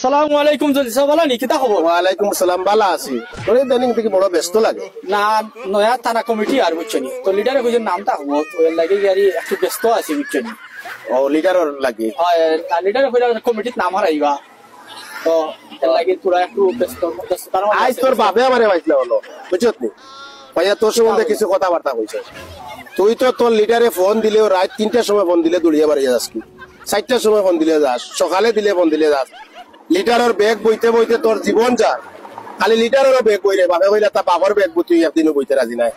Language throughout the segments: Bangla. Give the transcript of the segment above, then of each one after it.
সালামু আলাইকুম জলিসা বলা নি কিতা খবর? ওয়ালাইকুম আসসালাম, ভালো আছি। তোর দৈনিক থেকে বড় ব্যস্ত লাগে না নয়া থানা কমিটি আর বুঝছনি তো লিডারে কইছেন নামটা হবো তো এর লাগে গাড়ি একটু ব্যস্ত আছি বুঝছনি। ও লিডারর লাগে লিডারে কইলা কমিটির নাম হারাইবা তো এর লাগে তোরা একটু ব্যস্ত তার মানে আজ তোর বাপে আমারে বাইছিল হলো বুঝছত নি ভাইয়া, তোর সম্বন্ধে কিছু কথাবার্তা কইছে। তুই তো তোর লিডারে ফোন দিলেও রাত 3টার সময় ফোন দিলে দৌড়িয়ে বাড়িয়ে যাস, কি 4টার সময় ফোন দিলে যাস, সকালে দিলে ফোন দিলে যাস। লিডারের ব্যাগ বইতে বইতে তোর জীবন যায়। খালি লিডারেরও ব্যাগ বইরে বাপে কইলে তা বাবার ব্যাগ তুই একদিনও বইতে রাজি নাই।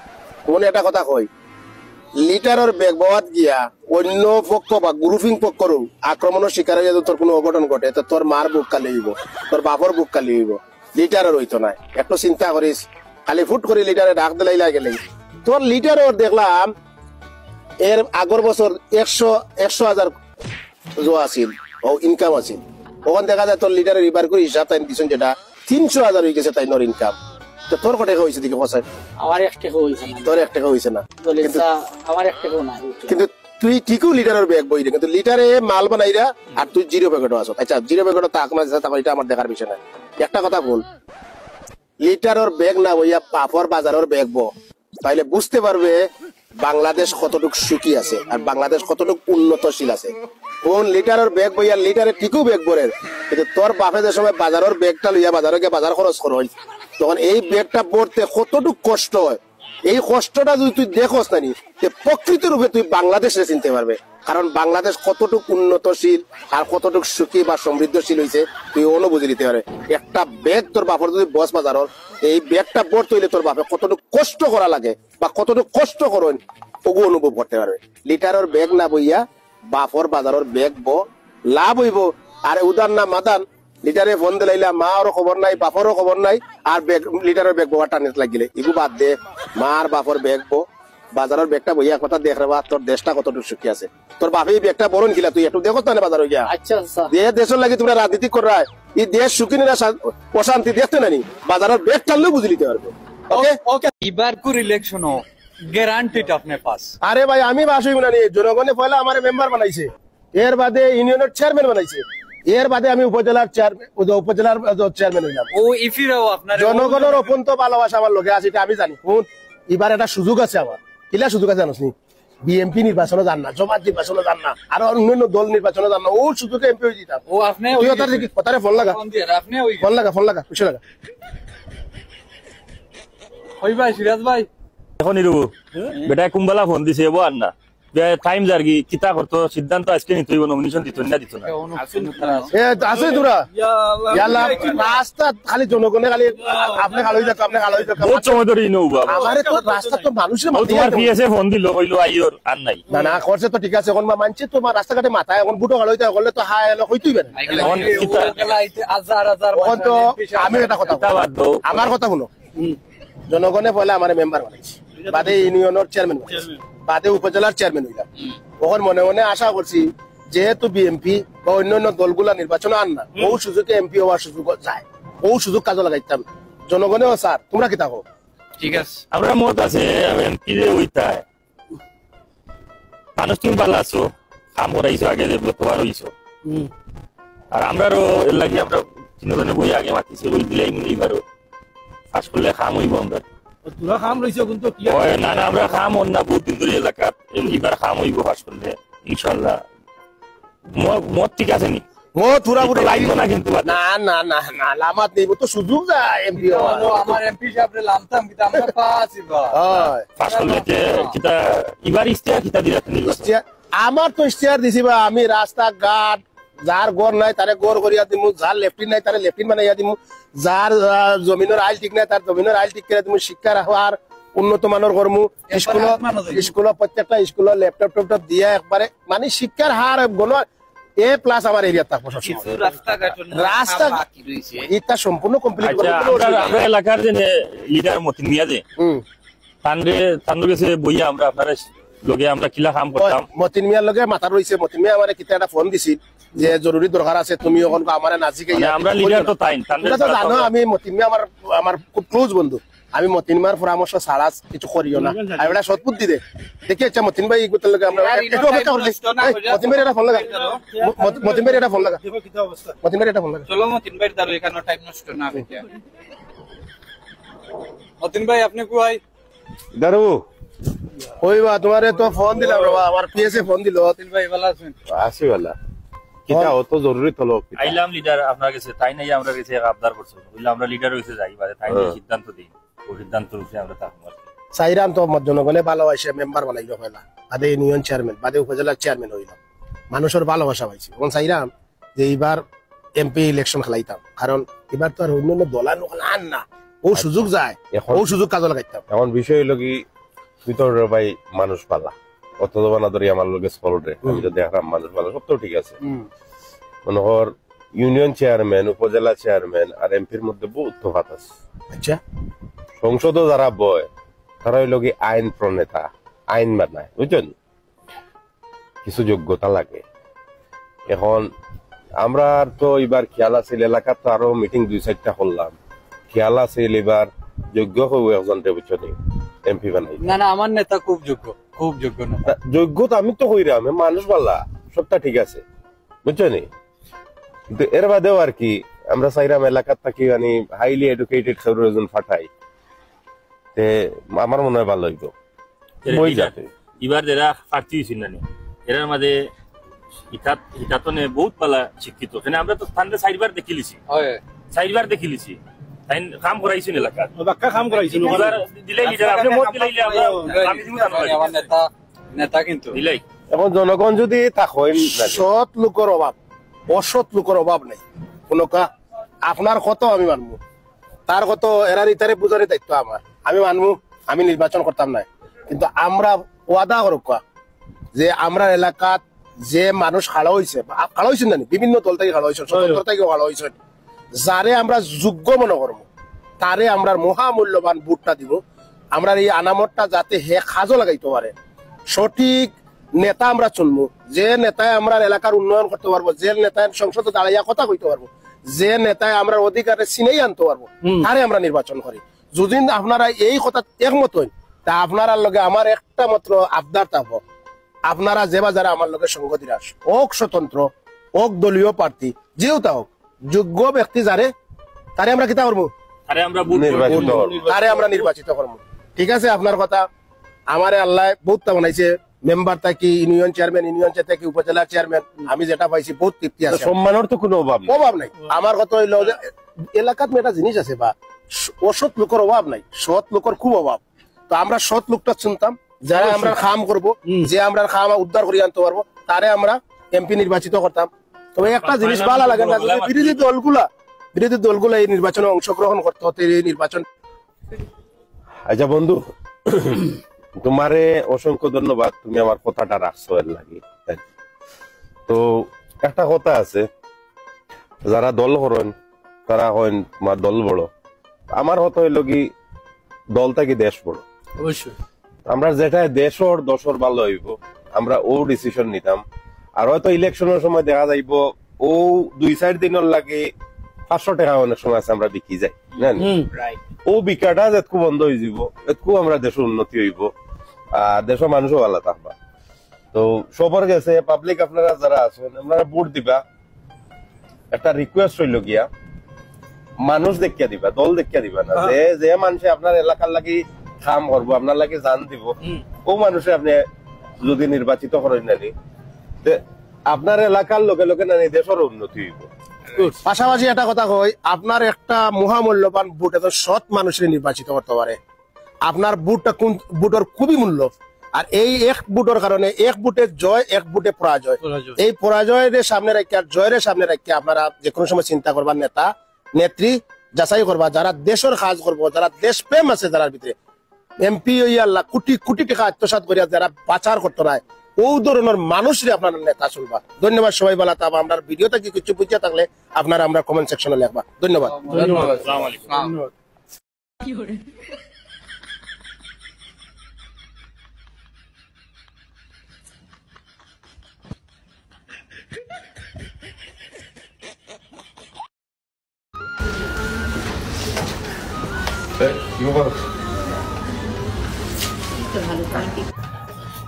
কোন একটা কথা কই, লিডারের ব্যাগ বওয়াত গিয়া অন্য পক্ষ বা গ্রুপিং পক্ষরও আক্রমণের শিকার হয়ে তোর কোনো অঘটন ঘটে তো তোর মার বুক কালি হইব, তোর বাপর বুক কালি হইব, লিডারের হইতো নাই। একটু চিন্তা করিস, খালি ফুট করে লিডারে ডাক দিলাই গেলে তোর লিডারের দেখলাম এর আগর বছর 100,000 আছিল ও ইনকাম আছিল। ওখানে দেখা যায় তোর লিডারের রিবার করে হিসাব তাই দিচ্ছেন যেটা 300,000 হয়ে গেছে তাই নর ইনকাম। তো তোর কত টাকা হয়েছে দিকে পয়সা? আমার 1 টাকা হইছে না। তোর 1 টাকা হয়েছে না, আমার 1 টাকাও নাই। কিন্তু তুই ঠিকও লিডারের ব্যাগ বই রে, কিন্তু লিডারে মাল বানাইরা আর তুই জিরো প্যাকেটও আছো। আচ্ছা জিরো প্যাকেটও তাক না এটা আমার দেখার বিষয় না। একটা কথা বল, লিটারের ব্যাগ না বইয়া পাপড় বাজারের ব্যাগ বো, তাইলে বুঝতে পারবে বাংলাদেশ কতটুকু সুখী আছে আর বাংলাদেশ কতটুকু উন্নতশীল আছে। কোন লিটারের ব্যাগ বইয়া লিটারে ঠিকও ব্যাগ বরের, কিন্তু তোর বাপে যে সময় বাজারের ব্যাগটা লইয়া বাজারে গিয়ে বাজার খরচ করই, তখন এই ব্যাগটা পড়তে কতটুকু কষ্ট হয়। এই কষ্টটা যদি তুই দেখোস না প্রকৃত রূপে তুই বাংলাদেশে চিনতে পারবে। কারণ বাংলাদেশ কতটুকু উন্নতশীল আর কতটুকু সুখী বা সমৃদ্ধশীল হয়েছে তুই অনুভূতি দিতে পারে। একটা ব্যাগ তোর বাপর যদি বস বাজারের এই ব্যাগটা পড়তে হইলে তোর বাপে কতটুকু কষ্ট করা লাগে বা কতটুকু কষ্ট করেন ওগু অনুভব করতে পারবে। লিটারের ব্যাগ না বইয়া বাপর বাজারের ব্যাগ লাভ হইব। আর উদার না মাদান লিটারে ফোন দিলাইলা মারও খবর নাই বাপরও খবর নাই, আর ব্যাগ লিটারের ব্যাগ বোয়া টানে লাগিলে এগু বাদ দে। মার বাপর ব্যাগ বাজারের ব্যাগটা বইয়া কথা দেখ রে বা তোর দেশটা কতটুকু সুখী আছে। তোর বাপে এই ব্যাগটা বরণ খিলা তুই একটু দেখো না বাজারে গিয়া। আচ্ছা দেশের লাগে তোমরা রাজনীতি কর রায় এই দেশ সুখী না অশান্তি দেখতে নানি বাজারের ব্যাগ টানলেও বুঝে নিতে পারবে। ওকে ওকে এবার কো ইলেকশন গ্যারান্টিড আপনার পাস। আরে ভাই আমি বাসই না নি, জনগণে পয়লা আমার মেম্বার বানাইছে, এর বাদে ইউনিয়নের চেয়ারম্যান বানাইছে, এর বাদে আমি উপজেলার চেয়ারম্যান হইলাম। ও ইফিরাও আপনার জনগণের অপন্ত ভালোবাসা আমার লোকে আছে, এটা আমি জানি। কোন এবার একটা সুযোগ আছে আমার, কিলা সুযোগ আছে জানোস নি? বিএমপি নির্বাচনে যান না, জমাত নির্বাচনে যান না, আর অন্যান্য দল নির্বাচনে যান না, ও সুযোগে এমপি হয়ে দিতাম। ও আপনি কথারে ফোন লাগা ফোন লাগা পিছনে লাগা। ওই ভাই সিরাজ ভাই এখন ইরু বেটা কুম্বালা ফোন দিছে এবো আর না টাইম জার্গি কিতা করতো সিদ্ধান্ত আজকে নিতে হইব, নমিনেশন দিত না দিত না আছে তোরা রাস্তা খালি জনগণে খালি আপনি খালো যাক আপনি খালো যাক বহুত সময় ধরে ইনো বাবা আমারে তো রাস্তা তো মানুষের তোমার পিএসএ ফোন দিল কইলো আইওর আর নাই না না করছে তো ঠিক আছে। এখন মানছে তোমার রাস্তাঘাটে মাথায় এখন বুটো খালো যাক করলে তো হাই এলো হইতুই পারে। এখন কিতা এখন তো আমি একটা কথা আমার কথা শুনো, জনগণে পয়লা আমার মেম্বার বানাইছে, বাদে ইউনিয়নের চেয়ারম্যান বানাইছে, বাদে উপজেলার চেয়ারম্যান হইলাম। ওখানে মনে মনে আশা করছি যেহেতু বিএমপি বা অন্যান্য দলগুলা নির্বাচনে আন না, ও সুযোগে এমপি হওয়ার সুযোগ যায়, ও সুযোগ কাজে লাগাইতাম। জনগণেও স্যার তোমরা কি থাকো ঠিক আছে, আমরা মত আছে এমপি রে হইতায় মানুষ তুমি ভালো আছো, কাম করাইছো, আগে ডেভেলপ করা হইছো, আর আমরারও এর লাগে আমরা তিনজনে বই আগে মাতিছি বই দিলাই এবারও ফাঁস করলে খাম হইব। আমরা তোরা খাম রইছো কিন্তু কি না না আমরা খাম হন না, বহুত দিন ধরে এলাকার এবার খাম হইব ফাঁস করলে ইনশাল্লাহ। মত ঠিক আছে নি? ও তোরা পুরো লাগবে না কিন্তু না না না না লামাত নেই তো সুযোগ যায় এমপি হওয়ার। আমার এমপি সাহেবরে লামতাম কিন্তু আমরা পাচ্ছি হয় ফাঁস করলে যে কিতা এবার ইস্তেহার কিতা দিলা তুমি? আমার তো ইশতেহার দিছি বা আমি রাস্তাঘাট যার ঘর নাই তারে ঘর করিয়া দিমু, যার লেফটিন নাই তারে লেফটিন বানাইয়া দিমু, যার জমিনের আইল ঠিক নাই তার জমিনের আইল ঠিক করে দিমু, শিক্ষা রাখার উন্নত মানের করমু, স্কুল প্রত্যেকটা স্কুল ল্যাপটপ ট্যাপটপ দিয়া একবারে মানে শিক্ষার হার গণ এ প্লাস আমার এরিয়া থাকবো। রাস্তা এটা সম্পূর্ণ কমপ্লিট করে আমরা এলাকার যে লিডার মতিন মিয়া যে তান্ডে গেছে বইয়া আমরা আপনারা লগে আমরা কিলা কাম করতাম। মতিন মিয়ার লগে মাথা রইছে, মতিন মিয়া আমারে কিতা একটা ফোন দিছিল যে জরুরি দরকার আছে তুমি ওখানে আমারে নাজিকে আমরা লিডার তো তাই তোমরা তো জানো আমি মতিন মিয়া আমার খুব ক্লোজ বন্ধু, আমি মতিন মার পরামর্শ ছাড়া কিছু করিও না আমি এটা সৎ বুদ্ধি দে দেখি আচ্ছা মতিন ভাই এগুলোর লগে আমরা একটু অপেক্ষা করলে মতিন ভাই এটা ফোন লাগা মতিন ভাই এটা ফোন লাগা মতিন ভাই এটা ফোন লাগা চলো মতিন ভাই দাঁড়ো এখানে টাইম নষ্ট না হইছে মতিন ভাই আপনি কই দারু ওইবা তোমারে তো ফোন দিলাম বাবা আমার পিএসএ ফোন দিল মতিন ভাই ভালো আছেন আসি वाला কিটা অত জরুরি তলো আইলাম লিডার আপনার কাছে তাই নাই আমরা কাছে আবদার করছো বললাম আমরা লিডার হইছে যাই বাদে তাই নাই সিদ্ধান্ত দিই ও সিদ্ধান্ত হইছে আমরা থাকবো সাইরাম তো জনগণে ভালোবাসে মেম্বার বানাইল পয়লা বাদে ইউনিয়ন চেয়ারম্যান বাদে উপজেলার চেয়ারম্যান হইলাম মানুষের ভালোবাসা পাইছি এখন চাইরাম যে এইবার এমপি ইলেকশন খেলাইতাম কারণ এবার তো আর অন্য দলার আন না ও সুযোগ যায় ও সুযোগ কাজে লাগাইতাম এখন বিষয় হলো কি তুই তো ভাই মানুষ পালা অত জবানা ধরি আমার লগে সলরে আমি তো দেখলাম মানুষ পালা সব তো ঠিক আছে মনে কর ইউনিয়ন চেয়ারম্যান উপজেলা চেয়ারম্যান আর এমপির মধ্যে বহুত তফাৎ আছে আচ্ছা সংসদও যারা বয় তারা হইল কি আইন প্রণেতা আইন বানায় বুঝছেন কিছু যোগ্যতা লাগে এখন আমরা তো এবার খেয়াল আছিল এলাকার তো আরো মিটিং 2-4টা করলাম খেয়াল আছিল এবার যোগ্য হয়ে একজনটা বুঝছো নি এমপি বানাই না না আমার নেতা খুব যোগ্য নেতা যোগ্য তো আমি তো কইরাম মানুষ বালা সবটা ঠিক আছে বুঝছো নি কিন্তু এর বাদেও আর কি আমরা চাইরাম এলাকার থাকি মানে হাইলি এডুকেটেড সৌরজন ফাটাই তে আমার মনে হয় ভালো হইতো বই যাতে এবার যারা প্রার্থী হয়েছিল না এরার মাঝে হিতাতনে বহুত পালা শিক্ষিত এখানে আমরা তো থানতে 4বার দেখিলিছি 4বার দেখিলিছি তাই কাম করাইছেন এলাকা বাক্কা কাম করাইছিল এবার দিলাই লিডার আপনি মত দিলাইলে আমরা আমি দিমু আমার নেতা কিন্তু দিলাই এখন জনগণ যদি থাকেন সৎ লোকের অভাব অসৎ লোকের অভাব নেই কোন আপনার কত আমি মানবো তার কত এরার ইতারে বুঝারে দায়িত্ব আমার আমি মানবো আমি নির্বাচন করতাম না কিন্তু আমরা ওয়াদা করব যে আমরা এলাকাত যে মানুষ খাড়া হয়েছে না বিভিন্ন দল থেকে খাড়া হয়েছে স্বতন্ত্র থেকে খাড়া হয়েছে যারে আমরা যোগ্য মনে করবো তারে আমরা মহামূল্যবান ভোটটা দিব আমরা এই আনামতটা যাতে হে কাজও লাগাইতে পারে সঠিক নেতা আমরা চুনবো যে নেতায় আমরা এলাকার উন্নয়ন করতে পারবো যে নেতায় সংসদে দাঁড়াইয়া কথা কইতে পারবো যে নেতায় আমরা অধিকারে চিনেই আনতে পারবো তারে আমরা নির্বাচন করি যদি আপনারা এই কথা একমত হইন তা আপনারা লগে আমার একটা মাত্র আবদার থাকবো আপনারা যে বা যারা আমার লগে সঙ্গ দিরা হোক স্বতন্ত্র হোক দলীয় প্রার্থী যেও তা হোক যোগ্য ব্যক্তি যারে তারে আমরা কিতা করবো আরে আমরা ভোট নির্বাচিত তারে আমরা নির্বাচিত করবো ঠিক আছে আপনার কথা আমারে আল্লাহ বহুত বানাইছে মেম্বার থাকি ইউনিয়ন চেয়ারম্যান ইউনিয়ন থেকে উপজেলা চেয়ারম্যান আমি যেটা পাইছি বহুত তৃপ্তি আছে সম্মানের তো কোনো অভাব নেই অভাব নাই আমার কথা হইলো যে এলাকাত একটা জিনিস আছে বা অসৎ লোকের অভাব নাই সৎ লোকের খুব অভাব তো আমরা সৎ লোকটা শুনতাম যারা আমরা খাম করব যে আমরা খাম উদ্ধার করে আনতে পারবো তারে আমরা এমপি নির্বাচিত করতাম তবে একটা জিনিস ভালো লাগে না যদি বিরোধী দলগুলা এই নির্বাচনে অংশগ্রহণ করতে হতে এই নির্বাচন আচ্ছা বন্ধু তোমারে অসংখ্য ধন্যবাদ তুমি আমার কথাটা রাখছো এর লাগি তো একটা কথা আছে যারা দল করেন তারা হন তোমার দল বড় আমার কথা হইল কি দল থেকে দেশ বড় অবশ্যই আমরা যেটা দেশর দশর ভালো হইব আমরা ও ডিসিশন নিতাম আর হয়তো ইলেকশনের সময় দেখা যাইব ও 2-4 দিনের লাগে 500 টাকা অনেক সময় আছে আমরা বিকি যাই না ও বিকাটা যেটকু বন্ধ হয়ে যাব এটকু আমরা দেশের উন্নতি হইব আর দেশের মানুষও ভালো থাকবা তো সবার কাছে পাবলিক আপনারা যারা আছেন আপনারা ভোট দিবা একটা রিকোয়েস্ট হইল গিয়া মানুষ দেখিয়া দিবা দল দেখিয়া দিবা না যে মানুষে আপনার এলাকার লাগি কাম করবো আপনার লাগে জান দিব ও মানুষে আপনি যদি নির্বাচিত করেন নানি আপনার এলাকার লোকে লোকে নানি দেশের উন্নতি হইব পাশাপাশি একটা কথা কই আপনার একটা মহামূল্যবান ভোট এত সৎ মানুষের নির্বাচিত করতে পারে আপনার ভোটটা কোন ভোটের খুবই মূল্য আর এই এক ভোটের কারণে এক ভোটে জয় এক ভোটে পরাজয় এই পরাজয়ের সামনে রাখি আর জয়ের সামনে রাখি আপনারা যে কোনো সময় চিন্তা করবার নেতা নেত্রী যাচাই করবা যারা দেশের কাজ করবো যারা দেশ প্রেম আছে যারা ভিতরে এমপি আল্লাহ কোটি কোটি টাকা আত্মসাৎ করিয়া যারা পাচার করতে নাই ও ধরনের মানুষরে আপনার নেতা চলবা ধন্যবাদ সবাই বলা তা আমরা ভিডিওটা কি কিছু বুঝিয়ে থাকলে আপনারা আমরা কমেন্ট সেকশনে লিখবা ধন্যবাদ আসসালামু আলাইকুম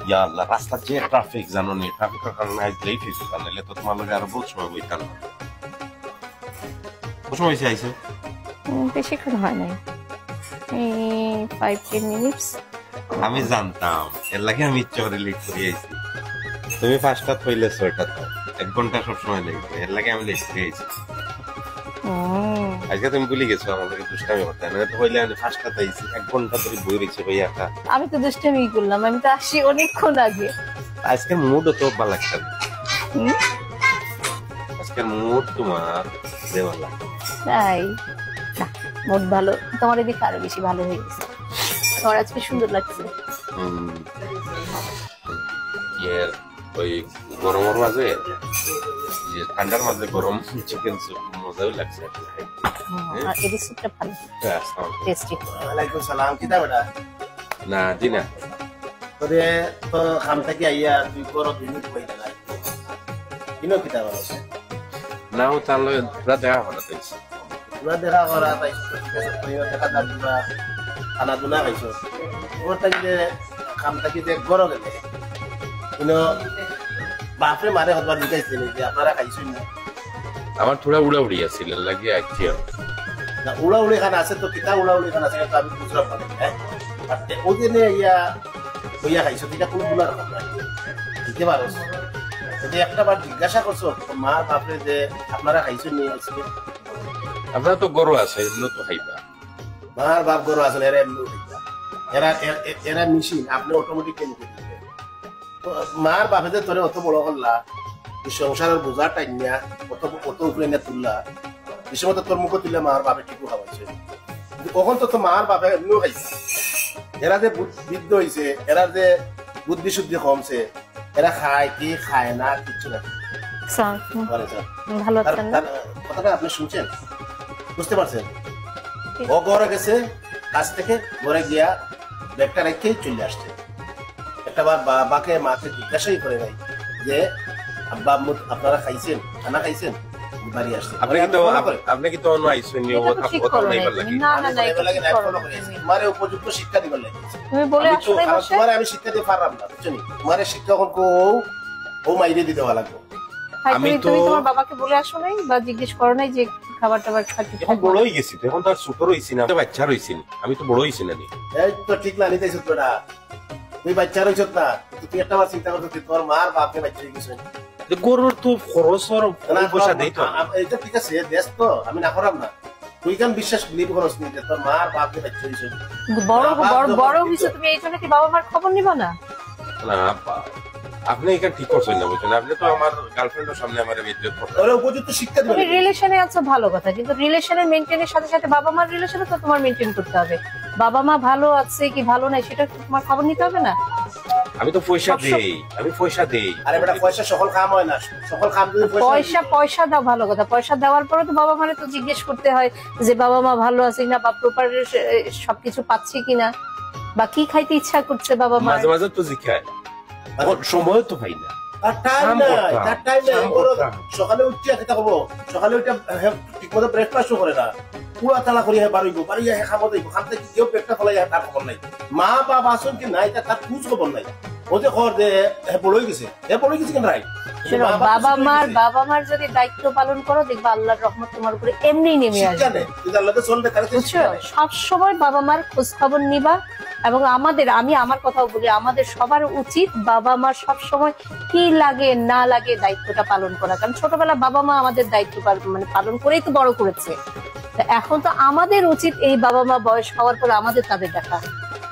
ইয়া আল্লাহ, রাস্তার যে ট্রাফিক জানো নি, ট্রাফিকের কারণে আজ লেট হয়েছে, নাহলে তো তোমার লগে আরো বহুত সময় বইতাম। কত সময় হয়েছে আইসো? বেশিক্ষণ হয় নাই, এই 5-10 মিনিটস। আমি জানতাম, এর লাগে আমি ইচ্ছা করে লেট করে আইছি। তুমি 5টা হইলে 6টা, তো 1 ঘন্টা সবসময় লাগবে, এর লাগে আমি লেট করে আইছি। আজকে তুমি ভুলে গেছো আমাদেরকে দুষ্টামি করতে, না তো হইলে আমি 5টা আইছি, 1 ঘন্টা ধরে বই রয়েছে ভাইয়াটা। আমি তো দুষ্টামি করলাম, আমি তো আসি অনেকক্ষণ আগে। আজকের মুডও তো ভালো লাগছে, আজকের মুড তোমার দেওয়ালা। তাই না, মোট ভালো, তোমার এদিকে আরো বেশি ভালো হয়ে গেছে, তোমার আজকে সুন্দর লাগছে। ইয়ের ওই গরমের মাঝে, যে ঠান্ডার মাঝে গরম চিকেন স্যুপ মজাও লাগছে। আর এদিক সুপটা ভালো, টেস্টি। ওয়ালাইকুম সালাম, কিতা বেটা? না জি না, তোরে তো খাম থেকে আইয়া তুই বড় 2 মিনিট বইতে নাই, কিনো কিতা বলো? না ও তার লগে পুরা দেখা করা তাইছে। তোরা দেখা করা পাইছো, তুই দেখা দাবি না, খানা দুনা খাইছো। ওর থেকে খাম থেকে যে গরো গেলে কিনো বাপরে মারে হতবার দিকাইছে যে আপনারা খাইছেন না। আমার থোড়া উড়া উড়ি আছিল লাগে আইছি। না উড়া উড়ি খানা আছে তো, কিতা উড়া উড়ি খানা আছে তো আমি বুঝলাম না, হ্যাঁ। আর ওদিনে ইয়া হইয়া খাইছো, এটা কোনো গুণার কথা না, দিতে পারো। যদি একটা বার জিজ্ঞাসা করছো মা বাপরে যে আপনারা খাইছেন নিয়ে আজকে, আপনারা তো গরু আছে, এমনি তো খাইবা। মার বাপ গরু আসলে এরা এমনি খাইবা, এরা মেশিন, আপনি অটোমেটিক কেন দিবে? মার বাপে যে তোরে অত বড় করলা, সংসারের বোঝা টাইনিয়া অত উপরে নিয়ে তুললা, বিষয় মতো তোর মুখে তুললে মার বাপে ঠিকও খাওয়াইছে, কিন্তু কখন তো মার বাপে এমনিও খাইছে। এরা যে বৃদ্ধ হয়েছে, এরা যে বুদ্ধি শুদ্ধি কমছে, এরা খায় কি খায় না কিচ্ছু না। ভালো আছেন না? কথাটা আপনি শুনছেন, বুঝতে পারছেন? ও ঘরে গেছে কাজ থেকে, ঘরে গিয়া ব্যাগটা রেখেই চলে আসছে। একটা বার বাবাকে মাকে জিজ্ঞাসাই করে নাই যে আব্বা আম্মু আপনারা খাইছেন, খানা খাইছেন, বাড়ি আসছে। আপনি কি তো অন্য আইছেন নি, ও কথা নাইবার লাগি। না না না, এটা ঠিক করো না। তোমারে উপযুক্ত শিক্ষা দিবার লাগে। তুমি বলে আসলে বসে তোমারে আমি শিক্ষা দিয়ে পারলাম না, বুঝছো নি? তোমারে শিক্ষা কোন ও মাইরে দিতে ভালো লাগবে। আমি তো তোমার বাবাকে বলে আসো নাই বা জিজ্ঞেস করো নাই যে খাবার টাবার খাচ্ছি? এখন বড় হয়ে গেছি, এখন তো আর ছোট রইছি না, বাচ্চা রইছি, আমি তো বড় হইছি না। এই তো ঠিক না, নিতেছ তোরা, তুই বাচ্চা রইছ না, তুই একটা বার চিন্তা করছিস তোর মার বাপকে বাচ্চা হয়ে গেছে। গরুর তো খরচর পয়সা দেই তো, এটা ঠিক আছে, দেশ তো আমি না করাম না, তুই কেন বিশ্বাস বিলিভ করছ নি যে তোর মার বাপকে বাচ্চা হয়েছে? বড় বড় বড় হইছে, তুমি এই জন্য কি বাবা মার খবর নিবা না? না আপনি এখানে ঠিক করছেন না, বুঝছেন? আপনি তো আমার গার্লফ্রেন্ডের সামনে আমার বিদ্রোহ করলেন। ওরে উপযুক্ত শিক্ষা দিবেন। তুমি রিলেশনে আছো ভালো কথা, কিন্তু রিলেশনের মেইনটেইনের সাথে সাথে বাবা মার রিলেশনও তো তোমার মেইনটেইন করতে হবে। বাবা মা ভালো আছে কি ভালো নাই সেটা তোমার খবর নিতে হবে না? আমি তো পয়সা দেই, আমি পয়সা দেই। আরে বেটা, পয়সা সকল কাম হয় না, সকল কাম যদি পয়সা দাও, ভালো কথা, পয়সা দেওয়ার পরে তো বাবা মারে তো জিজ্ঞেস করতে হয় যে বাবা মা ভালো আছে কিনা, বা প্রপার সবকিছু পাচ্ছে কিনা, বা কি খাইতে ইচ্ছা করছে বাবা মা। মাঝে মাঝে তো জিজ্ঞাসা, সময় তো পাই না, সকালে উঠিয়া খেতে হবো, সকালে উঠে ঠিক মতো ব্রেকফাস্ট করে না, পুরা তালা করি বাড়িব, বাড়ি খাবো দিব, খান থেকে কেউ পেটটা ফলাই তার খবর নাই, মা বাবা আসুন কি নাই তার খোঁজ খবর নাই। ও যে খবর যে পড়ে গেছে, কেন রাই? বাবা মার যদি দায়িত্ব পালন করো, দেখবা আল্লাহর রহমত তোমার উপরে এমনি নেমে আসবে। সব সময় বাবা মার খোঁজ খবর নিবা। এবং আমি আমার কথাও বলি, আমাদের সবার উচিত বাবা মার সব সময় কি লাগে না লাগে দায়িত্বটা পালন করা, কারণ ছোটবেলা বাবা মা আমাদের দায়িত্ব পালন করেই তো বড় করেছে। এখন তো আমাদের উচিত এই বাবা মা বয়স হওয়ার পর আমাদের তাদের দেখা,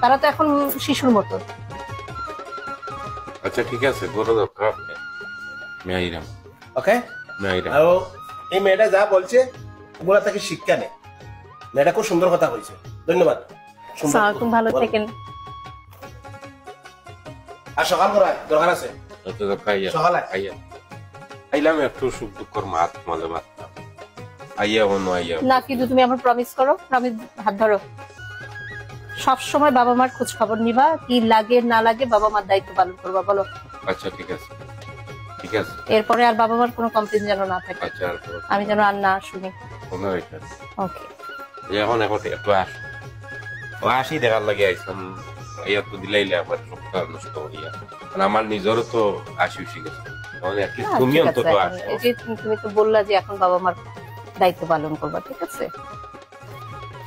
তারা তো এখন শিশুর মতো। আচ্ছা ঠিক আছে, বড় দরকার মেয়াইরাম। ওকে, এই মেয়েটা যা বলছে ওগুলা তাকে শিক্ষা নেই, মেয়েটা খুব সুন্দর কথা বলছে, ধন্যবাদ। তুমি ভালো থাকেন। আর সকাল করায় দরকার আছে, সকালে আইলাম একটু সুখ দুঃখর মাত মাঝে মারতাম, আইয়া অন্য আইয়া না, কিন্তু তুমি আমার প্রমিস করো, হাত ধরো, সব সময় বাবা মার খোঁজ খবর নিবা, কি লাগে না লাগে বাবা মার দায়িত্ব পালন করবা, বলো? আচ্ছা ঠিক আছে, ঠিক আছে। এরপরে আর বাবা মার কোনো কমপ্লেইন যেন না থাকে। আচ্ছা, আমি যেন আর না শুনি। ওকে, ওকে, এখন একটু আস। আসি দেখার লাগে আইসাম ইয়াত তো দিলাইলে আমার সবটা নষ্ট করিয়া মানে আমার নিজেরও তো আসি উঠে গেছে তুমি ঠিক অন্তত আছে, আসো এই যে তুমি তো বললা যে এখন বাবা মার দায়িত্ব পালন করবা, ঠিক আছে?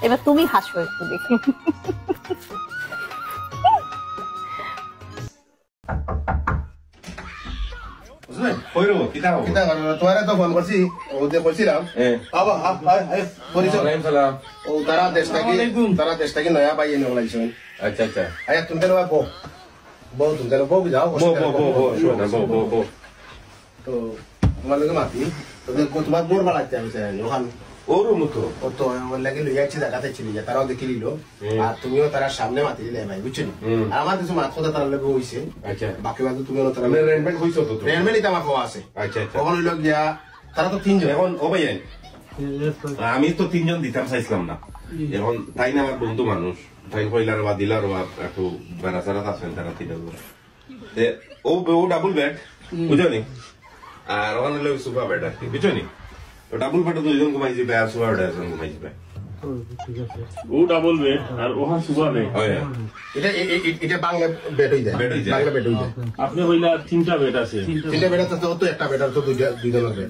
এবার তুমি হাসো একটু দেখি। তোমার তো ফোন করছি ও যে বলছিলাম বাবা পরিচয় ও তারা দেশটাকে নয়া পাইয়ে নিয়ে লাগছে আচ্ছা আচ্ছা আয়া তুমি কেন বউ বউ তুমি কেন বউ যাও তো তোমার লোকে মাতি তোমার বোর বাড়াতে আমি চাই ওখানে ওর মতো ও তো লাগে লইয়া যাচ্ছি দেখাতে ছিল যে তারাও দেখে নিল আর তুমিও তারা সামনে মাতি দিলে ভাই বুঝছো আর আমার কিছু মাত কথা তারা লোক হয়েছে আচ্ছা বাকি বাকি তুমিও তারা রেন্টমেন্ট হইছো তো রেনমেন্ট আমার পাওয়া আছে আচ্ছা আচ্ছা কখন হইল গিয়া তারা তো তিনজন এখন ও ভাই আমি তো 3 জন দিতাম চাইছিলাম না এখন তাই না আমার বন্ধু মানুষ তাই কইলার বা দিলার বা একটু বেড়াচারা আছেন তারা 3 জন ও ডাবল বেড বুঝো নি আর ওখানে হলো সুপার বেড আর কি বুঝো নি তো ডাবল বেডে 2 জন ঘুমাই যাবে আর সুপার বেডে 1 জন ঘুমাই যাবে ও ডাবল বেড আর ওখান সুপার বেড এটা বাংলা বেড হই যায় বাংলা বেড হই যায় আপনি হইলা 3টা বেড আছে তিনটা বেড আছে তো একটা বেড আর তো দুইজনের বেড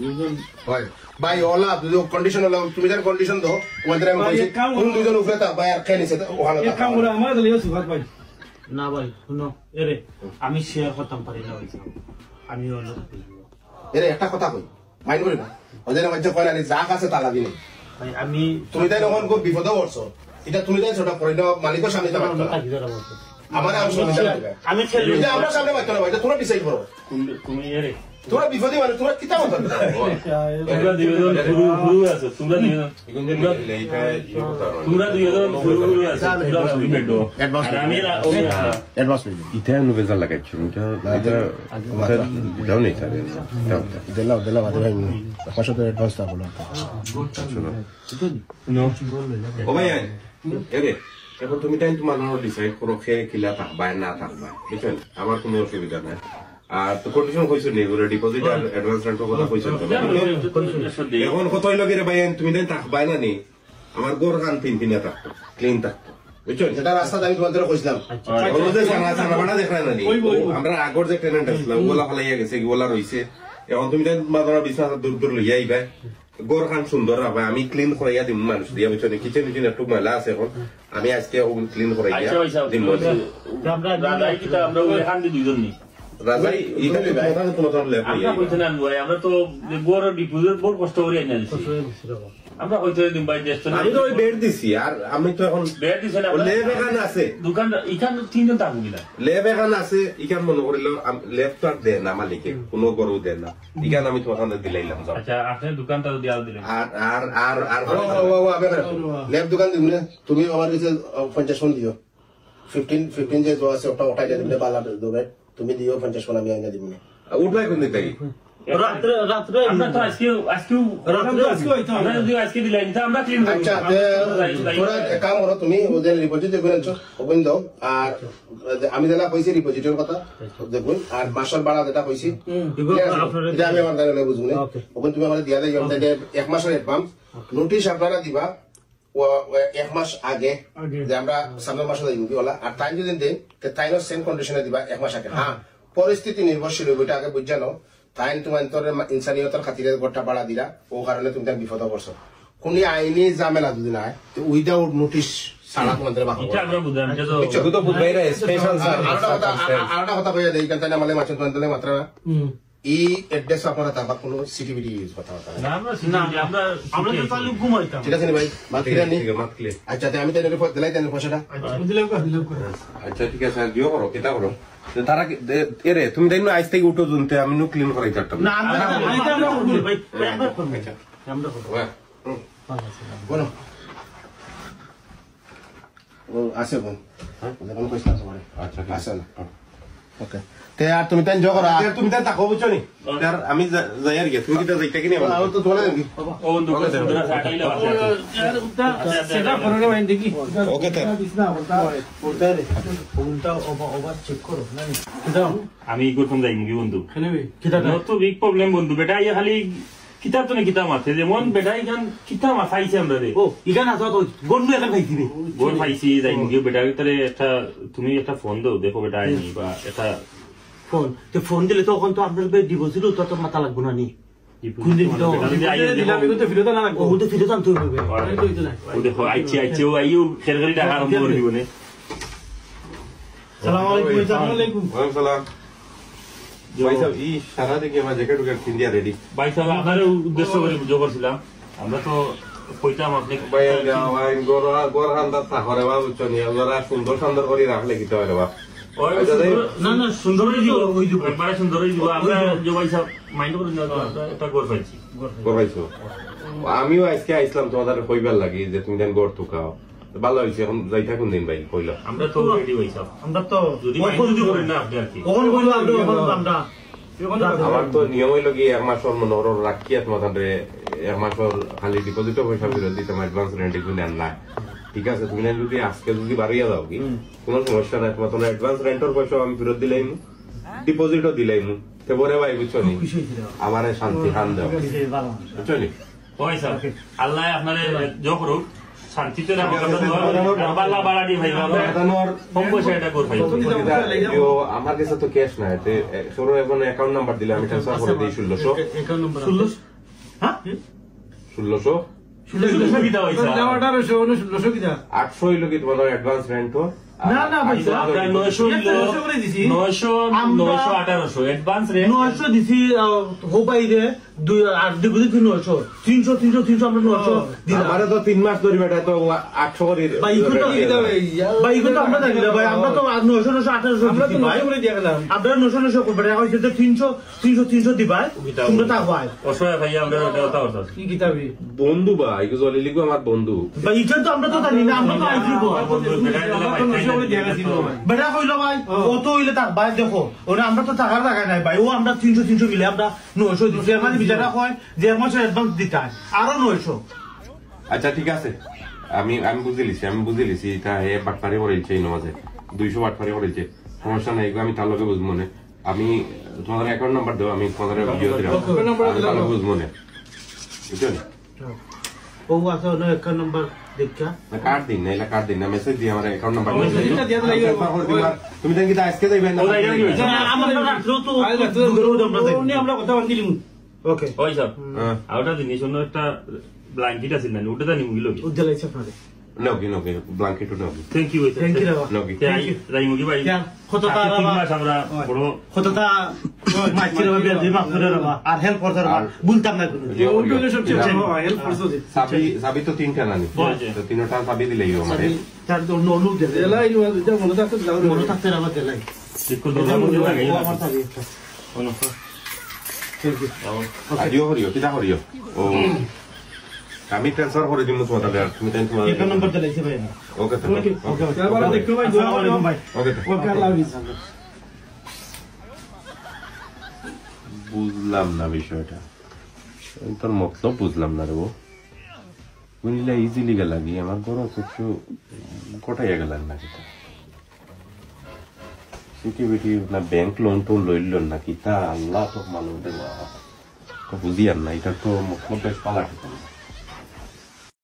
হয় ভাই ওলা দুই কন্ডিশন হলো তুমি যার কন্ডিশন দাও ওদের আমি কইছি কোন দুইজন উপরে তা ভাই আর খেয়ে নিছে ওখানে এক কাম করে আমার দিলে সুভাষ ভাই না ভাই শুনো এরে আমি শেয়ার করতাম পারি না ভাই আমি হলো এর একটা কথা কই মাইন্ড করি না ওদের মধ্যে কয় না যা কাছে তালা দিনে ভাই আমি তুমি তাই যখন খুব বিপদে পড়ছো এটা তুমি তাই ছোট করে দাও মালিকের সামনে তো পারতো আমার আমি শুনে আমি খেলি এটা আমরা সামনে পারতো না ভাই এটা তোমরা ডিসাইড করো তুমি এরে তোমরা বিপদে মানে তোমরা কিতা মত তোমরা দুইজন গুরু আছে তোমরা দুইজন তোমরা দুইজন গুরু আছে তোমরা দুই বেড আর আমি অ্যাডভান্স পেয়ে ইটা নোবেজাল লাগাইছো এটা দাও নেই স্যার দিলাও বাদে ভাই পাঁচশো তো অ্যাডভান্স টা বলো ও ভাই এরে এখন তুমি টাইম তোমার ডিসাইড করো খেয়ে খিলা থাকবা না থাকবা বুঝছেন আমার কোনো অসুবিধা নাই আর তো কন্ডিশন কইছো নি এগুলো ডিপোজিট আর অ্যাডভান্স রেন্ট কথা কইছো এখন কত হইলো কি রে ভাই তুমি টাইম থাকবা না নি আমার গোর খান পিনপিনা থাকতো ক্লিন থাকতো বুঝছেন যেটা রাস্তা আমি তোমাদের কইছিলাম ওদের সারা বাড়া দেখায় না নি আমরা আগর যে টেনেন্ট আসলাম ওগুলা ফালাইয়া গেছে ওগুলা রইছে এখন তুমি টাইম মাদারা বিছানা দূর দূর লইয়া আইবা গোর খান সুন্দর হবে আমি ক্লিন করাইয়া দিম মানুষ দিয়া বুঝছো কিচেন টিচেন একটু ময়লা আছে এখন আমি আজকে ক্লিন করাইয়া দিম আমরা দাদাই কিটা আমরা ওই খান দি দুইজন নি রাজাই এটা তোমার লেপ আমরা কইতে না ভাই আমরা তো বড় ডিপোজিট বড় কষ্ট করে আইনা দিছি আমরা কইতে দিম ভাই দেশ তো আমি তো ওই বেড দিছি আর আমি তো এখন বেড দিছেন লেপ এখানে আছে দোকান এখান 3 জন থাকবো কিনা লেপ এখানে আছে ইখান মনে করিল লেপ তো আর দেয় না মালিকে কোনো গরু দেয় না ইখান আমি তোমার কাছে দিলাইলাম আচ্ছা আপনি দোকানটা দিয়া দিলেন আর আর আর লেপ দোকান দিম না তুমি আমার কাছে 50 ফোন দিও 15 যে আছে ওটা ওটাই দিলে বালা দেবে তুমি দিও 50 ফোন আমি আইনা দিব না উঠবাই কোন দিক থেকে রাত্রে আমরা তো আজকে আমরা যদি আজকে দিলাই তো আমরা ক্লিন করব আচ্ছা তোরা কাম করো তুমি ওদের রিপোজিট যে করেছো ওপেন দাও আর আমি যেটা কইছি রিপোজিটের কথা দেখুন আর মাসের ভাড়া যেটা কইছি এটা আমি আমার দ্বারা বুঝবো না ওপেন তুমি আমাদের দিয়া দেয় এক মাসের অ্যাডভান্স নোটিশ আপনারা দিবা এক মাস আগে যে আমরা সামনের মাসে দিবি ওলা আর টাইম যদি দেন তাইনও সেম কন্ডিশনে দিবা এক মাস আগে হ্যাঁ পরিস্থিতি নির্ভরশীল ওইটা আগে বুঝানো তাই তোমার ইনসানিয়তের খাতিরে গোটা ভাড়া দিলা ও কারণে তুমি তার বিপদ করছো কোন আইনি ঝামেলা যদি নাই উইদাউট নোটিশ সারা তোমাদের এটা আমরা বুঝলাম এটা তো তো বুঝবাইরা স্পেশাল আরেকটা কথা কইয়া দেই কারণ আমাদের মাছ তোমাদের মাত্রা এই অ্যাড্রেস আপনারা তারপর কোনো সিটিভিটি ইউজ করতে হবে না আমরা আমরা তো তাহলে ঘুমাইতাম ঠিক আছে নি ভাই বাদ কিরা নি মাত ক্লিয়ার আচ্ছা আমি তাই দিলাই তাই পয়সাটা আচ্ছা ঠিক আছে দিও করো কেটা করো তারা এরে তুমি তাই আজ থেকে উঠো জুনতে আমি নো ক্লিন করাই চারতাম না আমরা ভাই একবার করব আমরা করব বলো ও আছে বোন হ্যাঁ কোন কইছ না আচ্ছা আছে না ওকে তে আর তুমি তাই জো করো তুমি তাই তাকো বুঝছো নি আর আমি যাই আর কি তুমি কিটা যাইতা কি নি আর তো তোলে নাকি ও দোকান সুন্দর সাটাইলে সেটা করে ভাই দেখি ওকে তে বিছনা বলতা রে ফোনটা ওভার চেক করো না আমি করতাম যাই মুগি বন্ধু খেলবে কিটা তো বিগ প্রবলেম বন্ধু বেটা ইয়া খালি কিতাব তো না কিতাব মাথে যেমন বেটা এখান কিতাব মাথাইছে আমরা রে ও ইখান আসো তো গন্ডু এখন খাইছি রে গোল পাইছি যাই মুগিও বেটা ভিতরে একটা তুমি একটা ফোন দাও দেখো বেটা আইনি বা এটা ফোন তো ফোন দিলে তখন তো আপনার ডিপোজিট তো মাথা লাগবো না নি কোন দিন তো ফিরত না লাগবো ওতে ফিরত আনতে হবে ও দেখো আইছে ও আইও খেরগরি টাকা আরম্ভ করবি বনে আসসালামু আলাইকুম ওয়ালাইকুম সালাম ভাই সাহেব এই সারা থেকে আমার জ্যাকেট উকেট কিনিয়া রেডি ভাই সাহেব আপনার উদ্দেশ্য করে বুঝো করছিলাম আমরা তো কইতাম আপনি ভাই ভাই গোর হান্দার তাহরে বা উচ্চনি ওরা সুন্দর সুন্দর করে রাখলে কি হয় রে বা না না সুন্দরই দিব ওই দিব একবারে সুন্দরই দিব আমরা যে ভাই সাহেব মাইন্ড করে না এটা গর পাইছি করবাইছো আমিও আজকে আইছিলাম তোমাদের কইবার লাগি যে তুমি দেন গড় তুকাও ভালো হইছে এখন যাই থাকুন দিন ভাই কইলা আমরা তো রেডি ভাই সাহেব আমরা তো যদি মাইন্ড করেন না আপনি আর কি কখন কইলো আমরা আমার তো নিয়ম হইল কি এক মাসের মনোর রাখিয়া তোমাদের এক মাসের খালি ডিপোজিটও পয়সা ফেরত দিতে অ্যাডভান্স রেন্ট এগুলো নেন না ঠিক আছে তুমি যদি আজকে যদি বাড়িয়ে দাও কি কোনো সমস্যা নাই তোমার তোমার অ্যাডভান্স রেন্টের পয়সা আমি ফেরত দিলাইম ডিপোজিটও দিলাইম তে বরে ভাই বুঝছো নি আমার শান্তি হান দাও বুঝছো নি ওই সাহেব আল্লাহ আপনারে জো করুক শান্তিতে রাখুক বালা বাড়া দি ভাই আমরা কম পয়সা এটা কর ভাই আমার কাছে তো ক্যাশ নাই সরো এখন অ্যাকাউন্ট নাম্বার দিলে আমি ট্রান্সফার করে দিই 1600 অ্যাকাউন্ট নাম্বার 16 হ্যাঁ 1600 1600 কি দাও ভাই সাহেব 1800 কি দা 800 হইলো কি তোমার অ্যাডভান্স রেন্ট তো না না ভাই আপনার 900 করে দিছি 900 অ্যাডভান্স রে 900 দিছি হো বাইরে দুই আর ডিপোজিট 900 300 আমরা 900 দিলাম আমারে তো 3 মাস ধরে বেটা তো 800 করে ভাই ইকো তো ভাই ইকো তো আমরা দেখি ভাই আমরা তো 900 1800 আমরা তো 900 করে দিয়ে গেলাম আমরা 900 করব টাকা হইছে তো 300 দিবা তোমরা তা ভাই অসহায় ভাই আমরা ওটা কথা কি কিতাবি বন্ধু ভাই ইকো জলি লিখো আমার বন্ধু ভাই ইকো তো আমরা তো জানি না আমরা তো আইছি বেটা কইলো ভাই কত হইলে তাক ভাই দেখো ওরা আমরা তো টাকার টাকা নাই ভাই ও আমরা 300 মিলে আমরা 900 দিছি আমাদের বিচারা হয় যে আমার অ্যাডভান্স দিতে আরো 900 আচ্ছা ঠিক আছে আমি বুঝে লিছি এটা হে বাটপারি করেছে এই নামাজে 200 বাটপারি করেছে সমস্যা নাই আমি তার লগে বুঝবো না আমি তোমাদের অ্যাকাউন্ট নাম্বার দাও আমি তোমাদের ভিডিও দিলাম তার লগে বুঝবো না বুঝছো ও আছে না অ্যাকাউন্ট নাম্বার দেখা না কার্ড দিন না কার্ড দিন না মেসেজ দিয়ে আমার অ্যাকাউন্ট নাম্বার তুমি দেখি তো আজকে যাইবেন না আমরা রাত্রে তো আমরা কথা বলছিলাম ওকে ওই সাহেব আর ওটা জিনিস অন্য একটা ব্ল্যাঙ্কেট আছে না ওটা জানি মুগিলো উজ্জ্বলাইছে আপনারে নোকি ব্ল্যাঙ্কেট নোকি থ্যাংক ইউ থ্যাংক ইউ নোকি রাই মুগি ভাই কতটা আমরা বড় কতটা মাইকের ভাবে যে মাফ করে রাখা আর হেল্প করতে রাখা বলতাম না কোনো সবচেয়ে হেল্প করছো সাবি তো তিনটা নানি তো তিনটা সাবি দিলেই আমারে তার তো নলু দে এলাই যা মনে থাকতে যাও মনে থাকতে রাখা দেলাই একটু দরজা মধ্যে লাগাই আমার থাকে একটা কোনো আজিও হরিও কিটা হরিও ও আমি ট্রান্সফার করে দিমু তোমাদের তুমি তাই তোমার এক নম্বর দিলাইছে ভাই ওকে ওকে ওকে তারপরে দেখো ভাই দোয়া করুন ভাই ওকে ওকে আল্লাহ হাফেজ বুঝলাম না বিষয়টা তোর মতলব বুঝলাম না রে ও বুঝলে ইজিলি গেল লাগি আমার বড় কিছু কোটাইয়া গেলেন না কিতা সিকিউরিটি না ব্যাংক লোন টোন লইল না কিতা আল্লাহ তো মানুষ বুঝিয়ার না এটা তো মতলব বেশ পালা